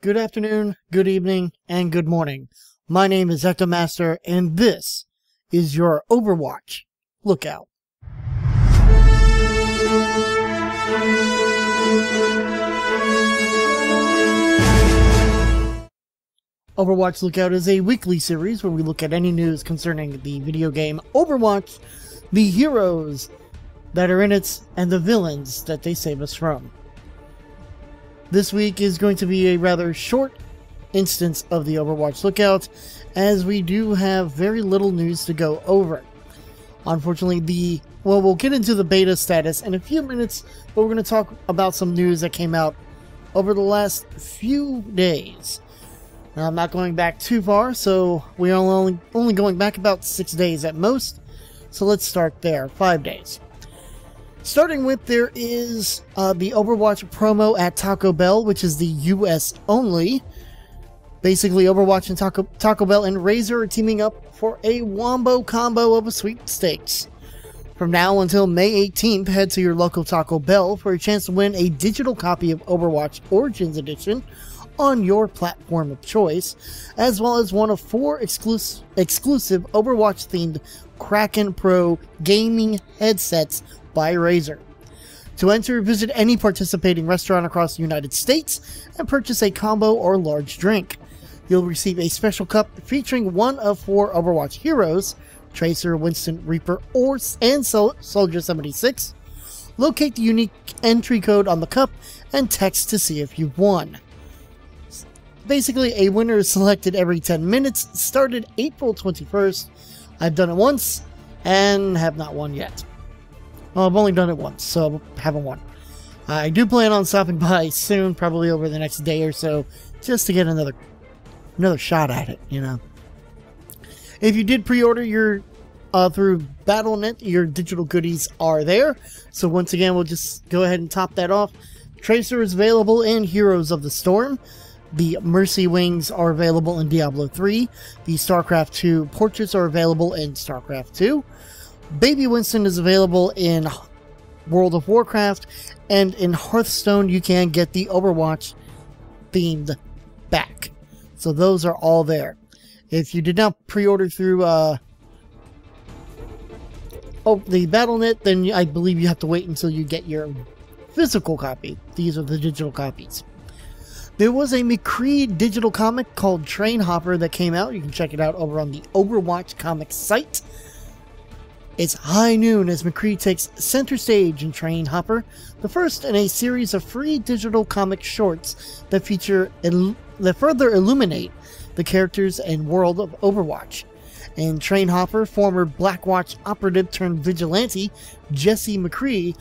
Good afternoon, good evening, and good morning. My name is EctoMaster, and this is your Overwatch Lookout. Overwatch Lookout is a weekly series where we look at any news concerning the video game Overwatch, the heroes that are in it, and the villains that they save us from. This week is going to be a rather short instance of the Overwatch Lookout, as we do have very little news to go over. Unfortunately, we'll get into the beta status in a few minutes, but we're going to talk about some news that came out over the last few days. Now, I'm not going back too far, so we are only going back about 6 days at most. So let's start there, 5 days. Starting with, there is the Overwatch promo at Taco Bell, which is the US only. Basically, Overwatch and Taco Bell and Razer are teaming up for a wombo combo of sweepstakes. From now until May 18th, head to your local Taco Bell for a chance to win a digital copy of Overwatch Origins Edition on your platform of choice, as well as one of 4 exclusive Overwatch-themed Kraken Pro gaming headsets by Razer. To enter, visit any participating restaurant across the United States and purchase a combo or large drink. You'll receive a special cup featuring one of 4 Overwatch heroes, Tracer, Winston, Reaper, and Soldier 76. Locate the unique entry code on the cup and text to see if you've won. Basically, a winner is selected every 10 minutes, started April 21st. I've done it once and have not won yet. Well, I've only done it once, so I haven't won. I do plan on stopping by soon, probably over the next day or so, just to get another shot at it, you know. If you did pre-order your through Battle.net, your digital goodies are there. So once again, we'll just go ahead and top that off. Tracer is available in Heroes of the Storm. The Mercy Wings are available in Diablo 3. The StarCraft 2 portraits are available in StarCraft 2. Baby Winston is available in World of Warcraft, and in Hearthstone you can get the Overwatch themed back. So those are all there. If you did not pre-order through the Battle.net, then I believe you have to wait until you get your physical copy. These are the digital copies. There was a McCree digital comic called Train Hopper that came out. You can check it out over on the Overwatch Comics site. It's high noon as McCree takes center stage in Train Hopper, the first in a series of free digital comic shorts that further illuminate the characters and world of Overwatch. In Train Hopper, former Blackwatch operative turned vigilante Jesse McCree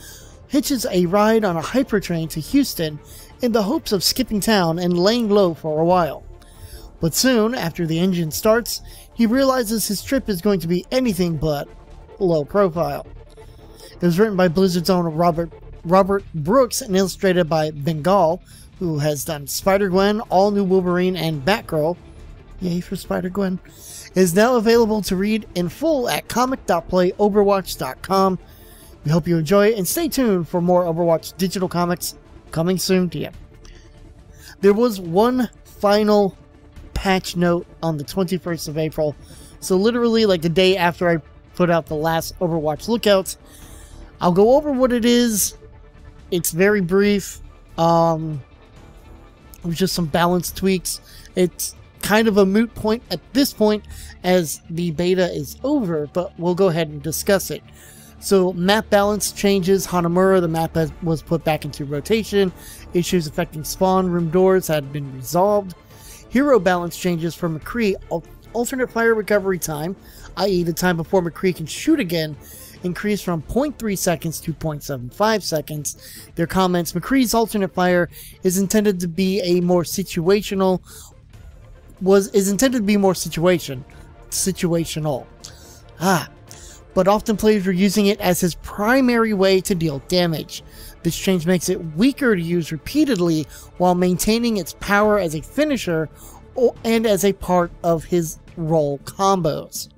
hitches a ride on a hypertrain to Houston in the hopes of skipping town and laying low for a while. But soon, after the engine starts, he realizes his trip is going to be anything but low profile. It was written by Blizzard's own Robert Brooks and illustrated by Bengal, who has done Spider-Gwen, All New Wolverine, and Batgirl. Yay for Spider-Gwen. Is now available to read in full at comic.playoverwatch.com. We hope you enjoy it and stay tuned for more Overwatch digital comics coming soon to you. There was one final patch note on the 21st of April, so literally like the day after I put out the last Overwatch Lookout. I'll go over what it is. It's very brief. It was just some balance tweaks. It's kind of a moot point at this point as the beta is over, but we'll go ahead and discuss it. So, map balance changes. Hanamura, the map was put back into rotation. Issues affecting spawn room doors had been resolved. Hero balance changes for McCree. Alternate fire recovery time, i.e. the time before McCree can shoot again, increased from 0.3 seconds to 0.75 seconds. Their comments, McCree's alternate fire is intended to be more situational. But often players were using it as his primary way to deal damage. This change makes it weaker to use repeatedly while maintaining its power as a finisher and as a part of his role combos.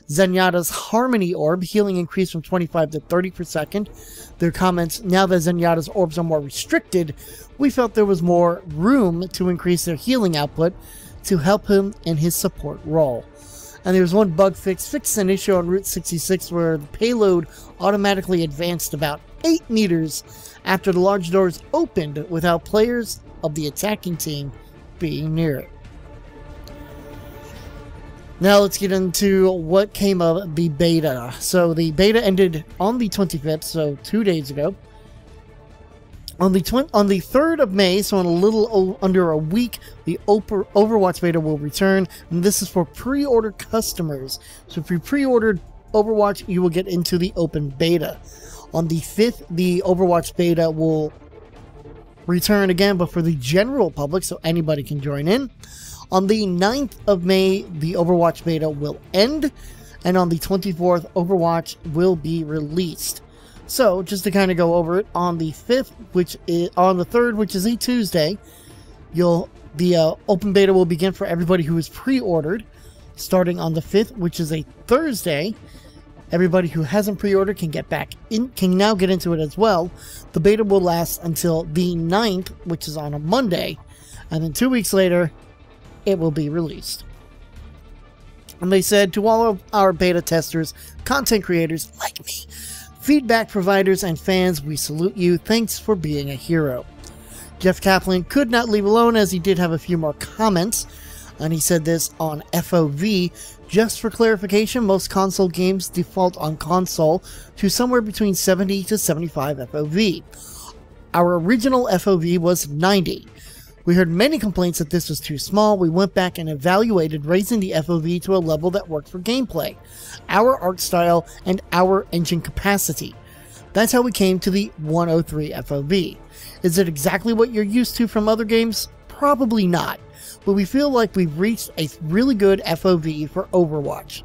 Zenyatta's Harmony Orb, healing increased from 25 to 30 per second. Their comments, now that Zenyatta's orbs are more restricted, we felt there was more room to increase their healing output to help him in his support role. And there was one bug fixed an issue on Route 66 where the payload automatically advanced about 8 meters after the large doors opened without players of the attacking team being near it. Now let's get into what came of the beta. So the beta ended on the 25th, so 2 days ago. On the 3rd of May, so in a little under a week, the Overwatch Beta will return, and this is for pre-order customers. So if you pre-ordered Overwatch, you will get into the open beta. On the 5th, the Overwatch Beta will return again, but for the general public, so anybody can join in. On the 9th of May, the Overwatch Beta will end, and on the 24th, Overwatch will be released. So, just to kind of go over it, on the 5th, on the 3rd, which is a Tuesday, the open beta will begin for everybody who is pre-ordered. Starting on the 5th, which is a Thursday, everybody who hasn't pre-ordered can now get into it as well. The beta will last until the 9th, which is on a Monday, and then 2 weeks later, it will be released. And they said, to all of our beta testers, content creators like me, feedback providers and fans, we salute you. Thanks for being a hero. Jeff Kaplan could not leave alone as he did have a few more comments, and he said this on FOV. Just for clarification, most console games default on console to somewhere between 70 to 75 FOV. Our original FOV was 90. We heard many complaints that this was too small. We went back and evaluated raising the FOV to a level that worked for gameplay, our art style, and our engine capacity. That's how we came to the 103 FOV. Is it exactly what you're used to from other games? Probably not, but we feel like we've reached a really good FOV for Overwatch.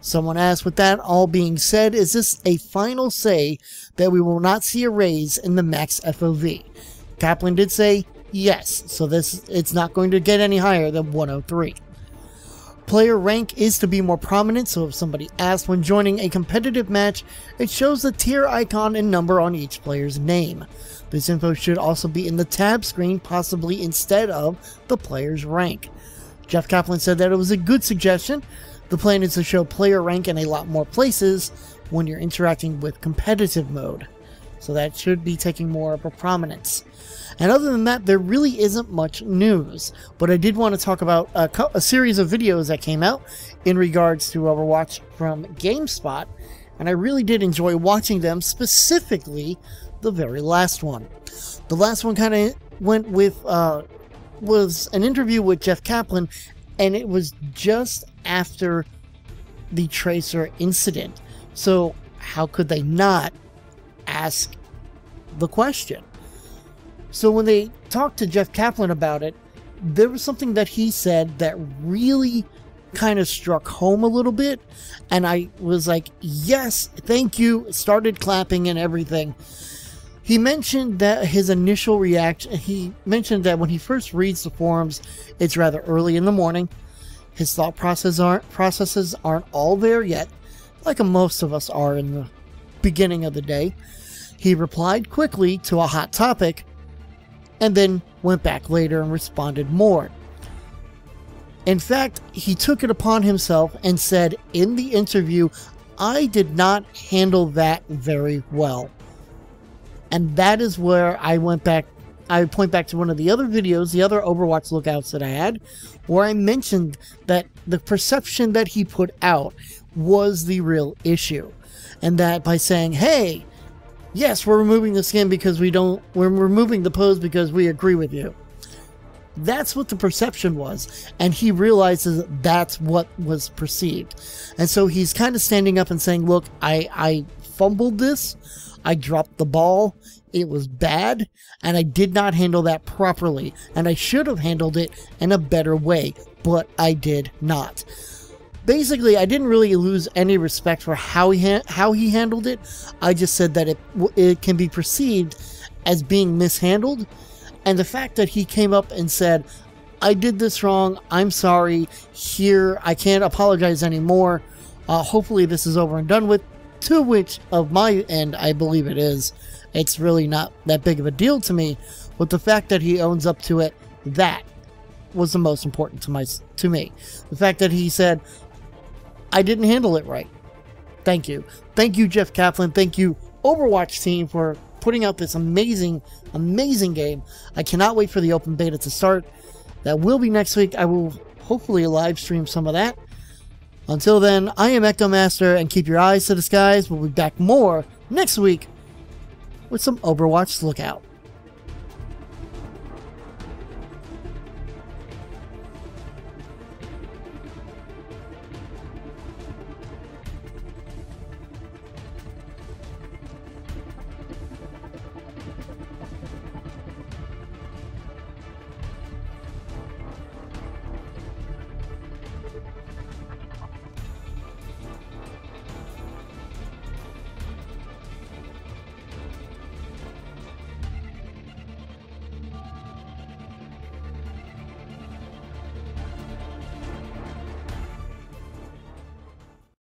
Someone asked, with that all being said, is this a final say that we will not see a raise in the max FOV? Kaplan did say, yes, so it's not going to get any higher than 103. Player rank is to be more prominent, so if somebody asks when joining a competitive match, it shows the tier icon and number on each player's name. This info should also be in the tab screen, possibly instead of the player's rank. Jeff Kaplan said that it was a good suggestion. The plan is to show player rank in a lot more places when you're interacting with competitive mode, so that should be taking more of a prominence. And other than that, there really isn't much news, but I did want to talk about a series of videos that came out in regards to Overwatch from GameSpot, and I really did enjoy watching them, specifically the very last one. The last one kind of went with, was an interview with Jeff Kaplan, and it was just after the Tracer incident, so how could they not ask the question? So when they talked to Jeff Kaplan about it, there was something that he said that really kind of struck home a little bit, and I was like, yes, thank you, started clapping and everything. He mentioned that his initial reaction, he mentioned that when he first reads the forums, it's rather early in the morning. His thought processes aren't all there yet, like most of us are in the beginning of the day. He replied quickly to a hot topic, and then went back later and responded more. In fact, he took it upon himself and said in the interview, I did not handle that very well. And that is where I point back to one of the other videos, the other Overwatch lookouts that I had, where I mentioned that the perception that he put out was the real issue. And that by saying, hey, yes, we're removing the skin because we're removing the pose because we agree with you. That's what the perception was, and he realizes that's what was perceived. And so he's kind of standing up and saying, look, I fumbled this, I dropped the ball, it was bad, and I did not handle that properly, and I should have handled it in a better way, but I did not. Basically, I didn't really lose any respect for how he handled it. I just said that it can be perceived as being mishandled, and the fact that he came up and said, I did this wrong, I'm sorry, here, I can't apologize anymore, Hopefully this is over and done with, to which of my end I believe it is. It's really not that big of a deal to me, but the fact that he owns up to it, that was the most important to me. The fact that he said, I didn't handle it right. Thank you. Thank you, Jeff Kaplan. Thank you, Overwatch team, for putting out this amazing, amazing game. I cannot wait for the open beta to start. That will be next week. I will hopefully live stream some of that. Until then, I am EctoMaster, and keep your eyes to the skies. We'll be back more next week with some Overwatch Lookout.